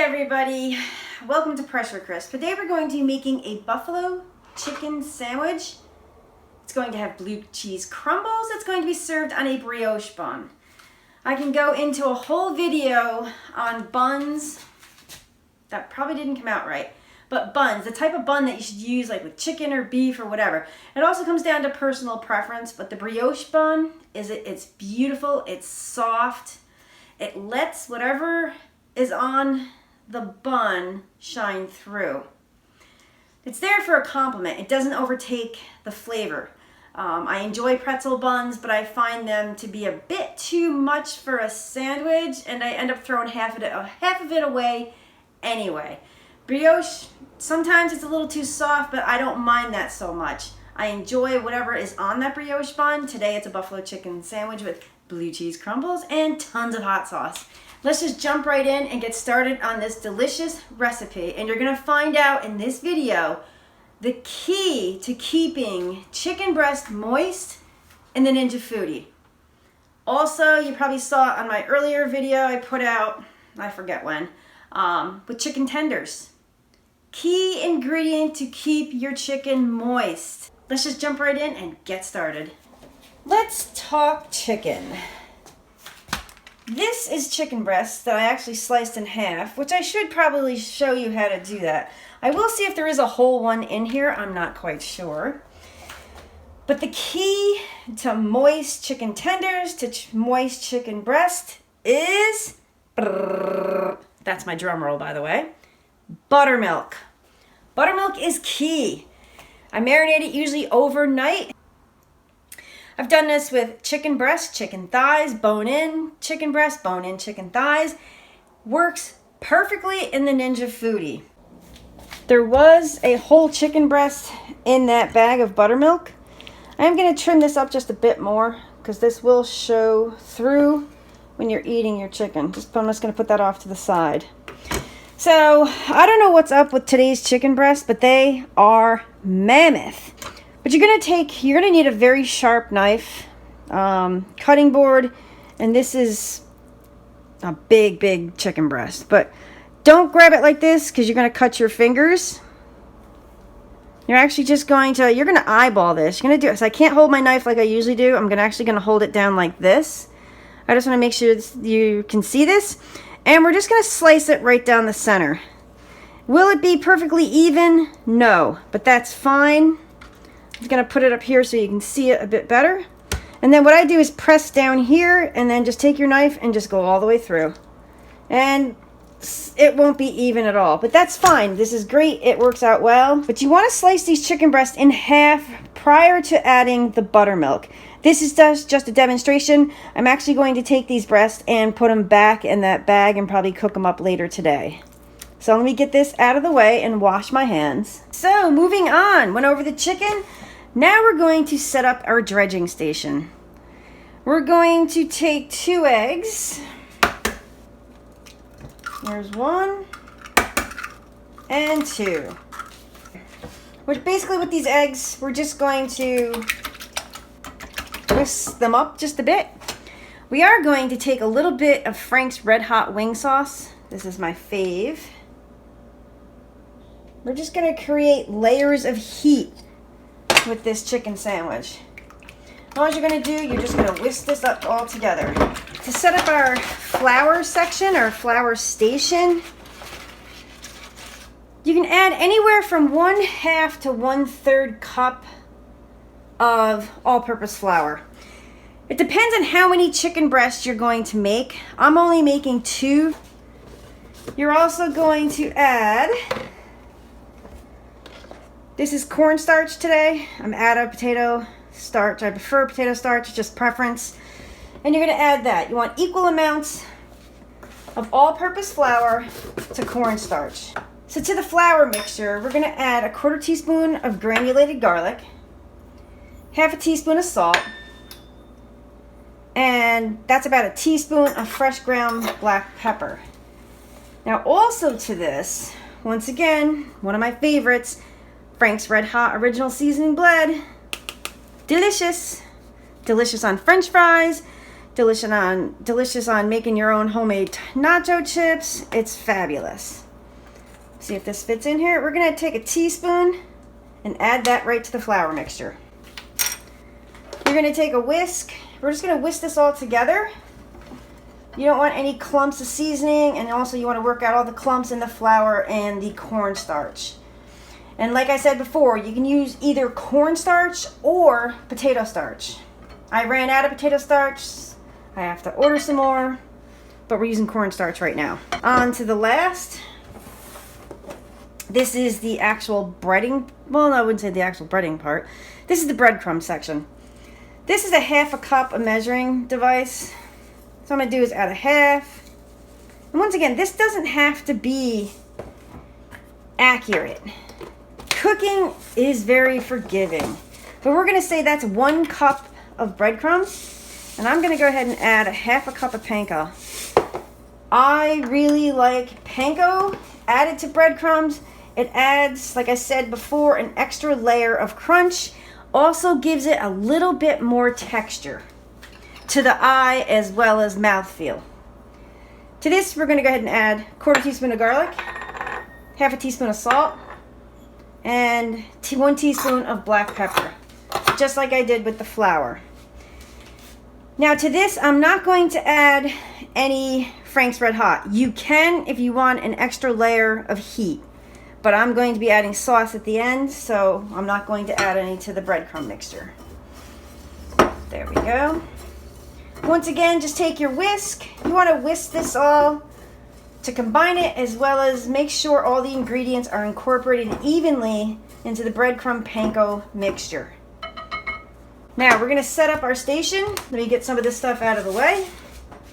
everybody, welcome to Pressure Crisp. Today we're going to be making a buffalo chicken sandwich. It's going to have blue cheese crumbles. It's going to be served on a brioche bun. I can go into a whole video on buns. That probably didn't come out right. But buns, the type of bun that you should use like with chicken or beef or whatever. It also comes down to personal preference, but the brioche bun, it's beautiful, it's soft. It lets whatever is on the bun shine through. It's there for a compliment. It doesn't overtake the flavor. I enjoy pretzel buns, but I find them to be a bit too much for a sandwich, and I end up throwing half of it away anyway. Brioche, sometimes it's a little too soft, but I don't mind that so much. I enjoy whatever is on that brioche bun. Today it's a buffalo chicken sandwich with blue cheese crumbles and tons of hot sauce. Let's just jump right in and get started on this delicious recipe. And you're gonna find out in this video the key to keeping chicken breast moist in the Ninja Foodi. Also, you probably saw on my earlier video I put out, I forget when, with chicken tenders. Key ingredient to keep your chicken moist. Let's just jump right in and get started. Let's talk chicken. This is chicken breast that I actually sliced in half, which I should probably show you how to do that. I will see if there is a whole one in here. I'm not quite sure. But the key to moist chicken tenders, to moist chicken breast is, that's my drum roll by the way, buttermilk. Buttermilk is key. I marinate it usually overnight. I've done this with chicken breast, chicken thighs, bone-in chicken breast, bone-in chicken thighs. Works perfectly in the Ninja Foodi. There was a whole chicken breast in that bag of buttermilk. I'm going to trim this up just a bit more because this will show through when you're eating your chicken. I'm just going to put that off to the side. So, I don't know what's up with today's chicken breast, but they are mammoth. But you're gonna need a very sharp knife, cutting board, and this is a big chicken breast. But don't grab it like this because you're gonna cut your fingers. You're actually just you're gonna eyeball this. You're gonna do it. So I can't hold my knife like I usually do. I'm actually gonna hold it down like this. I just wanna make sure you can see this. And we're just gonna slice it right down the center. Will it be perfectly even? No, but that's fine. I'm just going to put it up here so you can see it a bit better. And then what I do is press down here and then just take your knife and just go all the way through. And it won't be even at all, but that's fine. This is great. It works out well. But you want to slice these chicken breasts in half prior to adding the buttermilk. This is just a demonstration. I'm actually going to take these breasts and put them back in that bag and probably cook them up later today. So let me get this out of the way and wash my hands. So moving on, went over the chicken. Now we're going to set up our dredging station. We're going to take 2 eggs. Here's 1 and 2. Which basically with these eggs, we're just going to whisk them up just a bit. We are going to take a little bit of Frank's Red Hot wing sauce. This is my fave. We're just going to create layers of heat with this chicken sandwich. All you're going to do, you're just going to whisk this up all together. To set up our flour section, our flour station, you can add anywhere from 1/2 to 1/3 cup of all-purpose flour. It depends on how many chicken breasts you're going to make. I'm only making 2. You're also going to add, this is cornstarch today. I'm out of potato starch. I prefer potato starch, just preference. And you're going to add that. You want equal amounts of all-purpose flour to cornstarch. So to the flour mixture, we're going to add a 1/4 teaspoon of granulated garlic, 1/2 teaspoon of salt, and that's about a teaspoon of fresh ground black pepper. Now also to this, once again, one of my favorites, Frank's Red Hot Original Seasoning Blend. Delicious. Delicious on French fries. delicious on making your own homemade nacho chips. It's fabulous. See if this fits in here. We're gonna take a teaspoon and add that right to the flour mixture. You're gonna take a whisk. We're just gonna whisk this all together. You don't want any clumps of seasoning, and also you want to work out all the clumps in the flour and the cornstarch. And like I said before, you can use either cornstarch or potato starch. I ran out of potato starch. I have to order some more, but we're using cornstarch right now. On to the last. This is the actual breading. Well, I wouldn't say the actual breading part. This is the breadcrumb section. This is a 1/2 cup of measuring device. So I'm going to do is add a half. And once again, this doesn't have to be accurate. Cooking is very forgiving. But we're going to say that's 1 cup of breadcrumbs. And I'm going to go ahead and add a 1/2 cup of panko. I really like panko added to breadcrumbs. It adds, like I said before, an extra layer of crunch. Also gives it a little bit more texture to the eye as well as mouthfeel. To this, we're going to go ahead and add 1/4 teaspoon of garlic, 1/2 teaspoon of salt, and 1 teaspoon of black pepper, just like I did with the flour. Now to this, I'm not going to add any Frank's Red Hot. You can if you want an extra layer of heat, but I'm going to be adding sauce at the end, so I'm not going to add any to the breadcrumb mixture. There we go. Once again, just take your whisk. You want to whisk this all to combine it, as well as make sure all the ingredients are incorporated evenly into the breadcrumb panko mixture. Now we're going to set up our station. Let me get some of this stuff out of the way.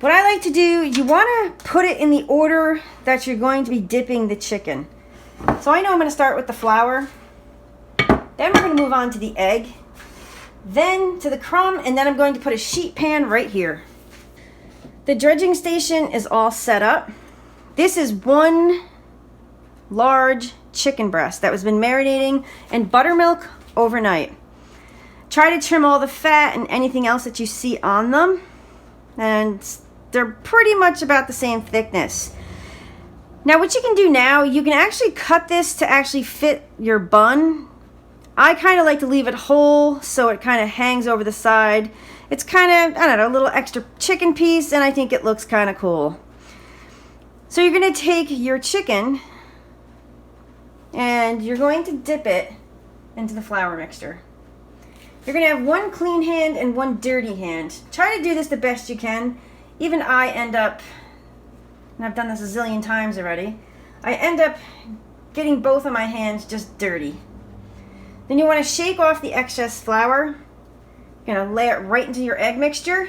What I like to do, you want to put it in the order that you're going to be dipping the chicken. So I know I'm going to start with the flour. Then we're going to move on to the egg. Then to the crumb, and then I'm going to put a sheet pan right here. The dredging station is all set up. This is 1 large chicken breast that has been marinating in buttermilk overnight. Try to trim all the fat and anything else that you see on them, and they're pretty much about the same thickness. Now what you can do now, you can actually cut this to actually fit your bun. I kind of like to leave it whole so it kind of hangs over the side. It's kind of, I don't know, a little extra chicken piece, and I think it looks kind of cool. So you're going to take your chicken and you're going to dip it into the flour mixture. You're going to have 1 clean hand and 1 dirty hand. Try to do this the best you can. Even I end up, and I've done this a zillion times already, I end up getting both of my hands just dirty. Then you want to shake off the excess flour. You're going to lay it right into your egg mixture.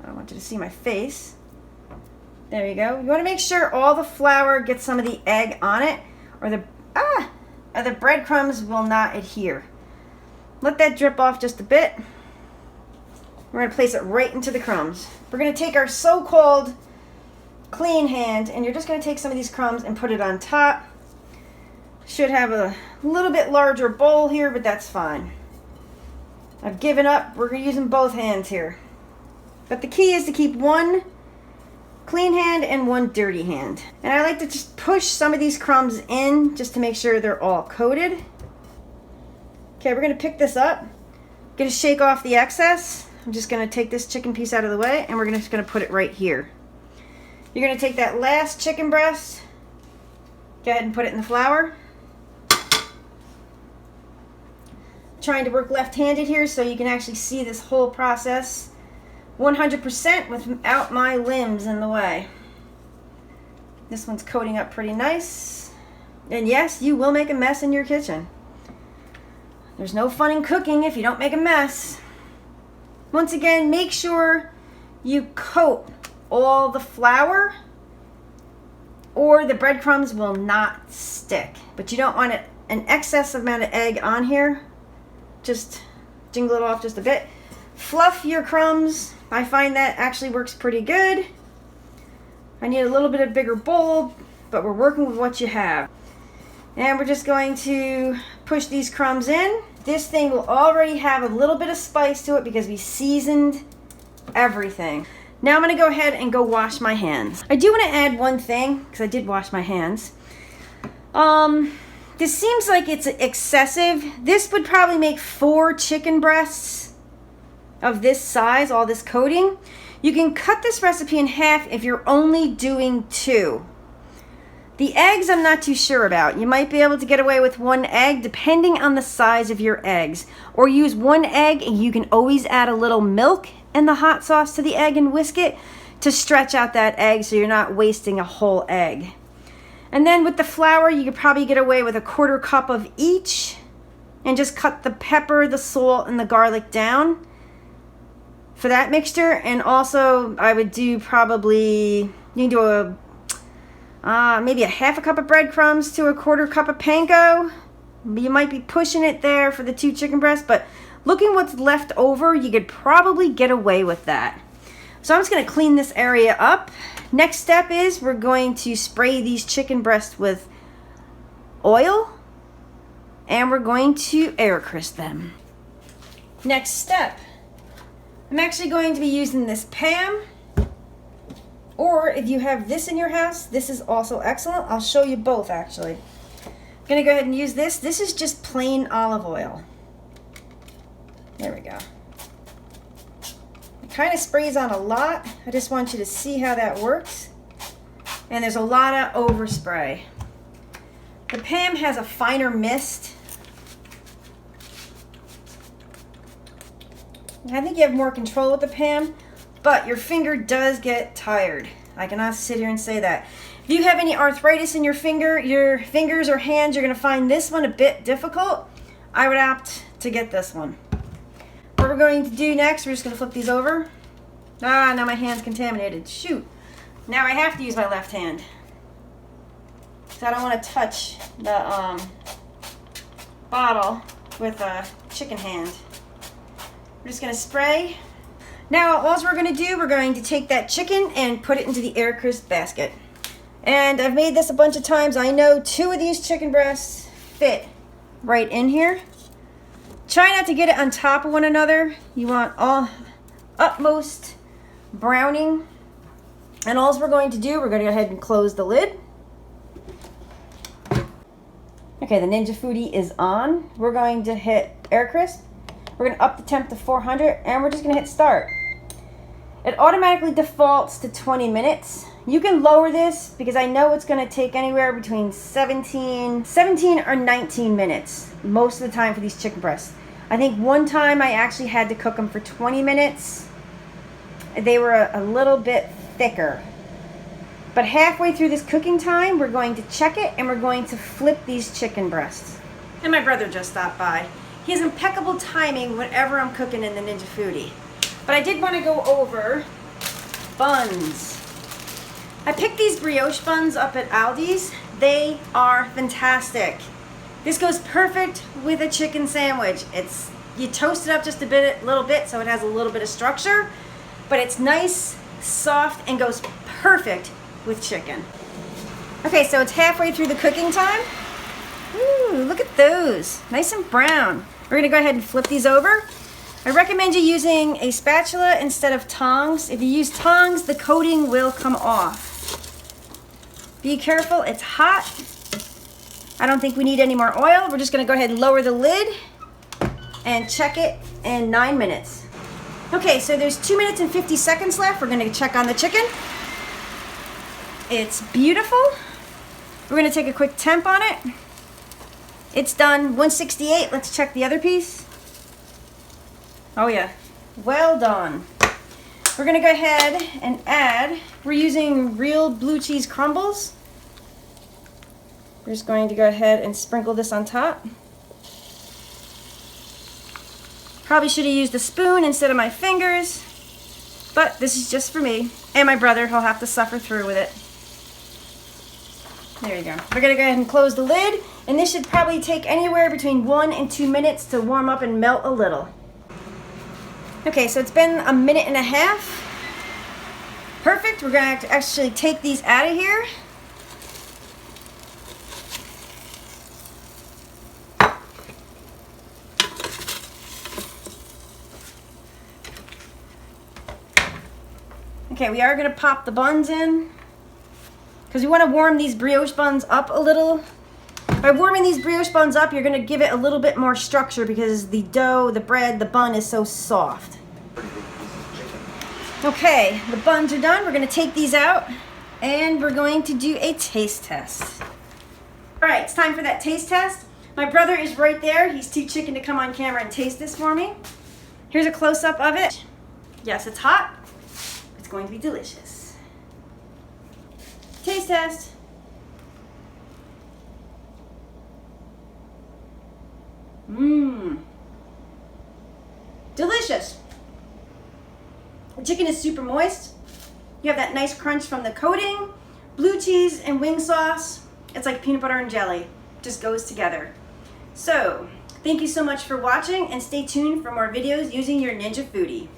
I don't want you to see my face. There you go. You want to make sure all the flour gets some of the egg on it, or the breadcrumbs will not adhere. Let that drip off just a bit. We're going to place it right into the crumbs. We're going to take our so-called clean hand, and you're just going to take some of these crumbs and put it on top. Should have a little bit larger bowl here, but that's fine. I've given up. We're using both hands here. But the key is to keep 1 clean hand and 1 dirty hand. And I like to just push some of these crumbs in just to make sure they're all coated. Okay, we're going to pick this up. Going to shake off the excess. I'm just going to take this chicken piece out of the way, and we're just going to put it right here. You're going to take that last chicken breast, go ahead and put it in the flour. Trying to work left-handed here so you can actually see this whole process 100% without my limbs in the way. This one's coating up pretty nice. And yes, you will make a mess in your kitchen. There's no fun in cooking if you don't make a mess. Once again, make sure you coat all the flour or the breadcrumbs will not stick. But you don't want an excess amount of egg on here. Just jingle it off just a bit. Fluff your crumbs. I find that actually works pretty good. I need a little bit of bigger bowl, but we're working with what you have. And we're just going to push these crumbs in. This thing will already have a little bit of spice to it because we seasoned everything. Now I'm going to go ahead and go wash my hands. I do want to add one thing, because I did wash my hands. This seems like it's excessive. This would probably make 4 chicken breasts of this size, all this coating. You can cut this recipe in half if you're only doing 2. The eggs I'm not too sure about. You might be able to get away with 1 egg depending on the size of your eggs. Or use 1 egg and you can always add a little milk and the hot sauce to the egg and whisk it to stretch out that egg so you're not wasting a whole egg. And then with the flour, you could probably get away with a 1/4 cup of each and just cut the pepper, the salt, and the garlic down for that mixture. And also I would do probably, you can do maybe a 1/2 cup of breadcrumbs to a 1/4 cup of panko. You might be pushing it there for the 2 chicken breasts, but looking what's left over, you could probably get away with that. So I'm just going to clean this area up. Next step is we're going to spray these chicken breasts with oil and we're going to air crisp them. Next step, I'm actually going to be using this pan, or if you have this in your house, this is also excellent. I'll show you both actually. I'm going to go ahead and use this. This is just plain olive oil. There we go. It kind of sprays on a lot. I just want you to see how that works. And there's a lot of overspray. The pan has a finer mist. I think you have more control with the pan, but your finger does get tired. I cannot sit here and say that. If you have any arthritis in your fingers or hands, you're going to find this one a bit difficult. I would opt to get this one. What we're going to do next, we're just going to flip these over. Now my hand's contaminated. Shoot. Now I have to use my left hand. So I don't want to touch the bottle with a chicken hand. We're just going to spray. Now all we're going to do, we're going to take that chicken and put it into the air crisp basket. And I've made this a bunch of times. I know 2 of these chicken breasts fit right in here. Try not to get it on top of one another. You want all utmost browning. And all we're going to do, we're going to go ahead and close the lid. Okay, the Ninja Foodi is on. We're going to hit air crisp. We're going to up the temp to 400 and we're just going to hit start. It automatically defaults to 20 minutes. You can lower this because I know it's going to take anywhere between 17 or 19 minutes most of the time for these chicken breasts. I think one time I actually had to cook them for 20 minutes. They were a little bit thicker. But halfway through this cooking time, we're going to check it and we're going to flip these chicken breasts. And my brother just stopped by. He has impeccable timing whenever I'm cooking in the Ninja Foodi. But I did want to go over buns. I picked these brioche buns up at Aldi's. They are fantastic. This goes perfect with a chicken sandwich. You toast it up just a little bit so it has a little bit of structure, but it's nice, soft, and goes perfect with chicken. Okay, so it's halfway through the cooking time. Ooh, look at those. Nice and brown. We're gonna go ahead and flip these over. I recommend you using a spatula instead of tongs. If you use tongs, the coating will come off. Be careful, it's hot. I don't think we need any more oil. We're just gonna go ahead and lower the lid and check it in 9 minutes. Okay, so there's 2 minutes and 50 seconds left. We're gonna check on the chicken. It's beautiful. We're gonna take a quick temp on it. It's done 168. Let's check the other piece. Oh yeah, well done. We're gonna go ahead and add, we're using real blue cheese crumbles. We're just going to go ahead and sprinkle this on top. Probably should have used a spoon instead of my fingers, but this is just for me. And my brother, he'll have to suffer through with it. There you go. We're gonna go ahead and close the lid, and this should probably take anywhere between 1 and 2 minutes to warm up and melt a little. Okay, so it's been a minute and a half. Perfect. We're gonna actually take these out of here. Okay, we are gonna pop the buns in because we want to warm these brioche buns up a little. By warming these brioche buns up, you're gonna give it a little bit more structure because the dough, the bread, the bun is so soft. Okay, the buns are done. We're gonna take these out and we're going to do a taste test. All right, it's time for that taste test. My brother is right there. He's too chicken to come on camera and taste this for me. Here's a close-up of it. Yes, it's hot. It's going to be delicious. Taste test. Mmm. Delicious. The chicken is super moist. You have that nice crunch from the coating, blue cheese and wing sauce. It's like peanut butter and jelly. Just goes together. So, thank you so much for watching and stay tuned for more videos using your Ninja Foodi.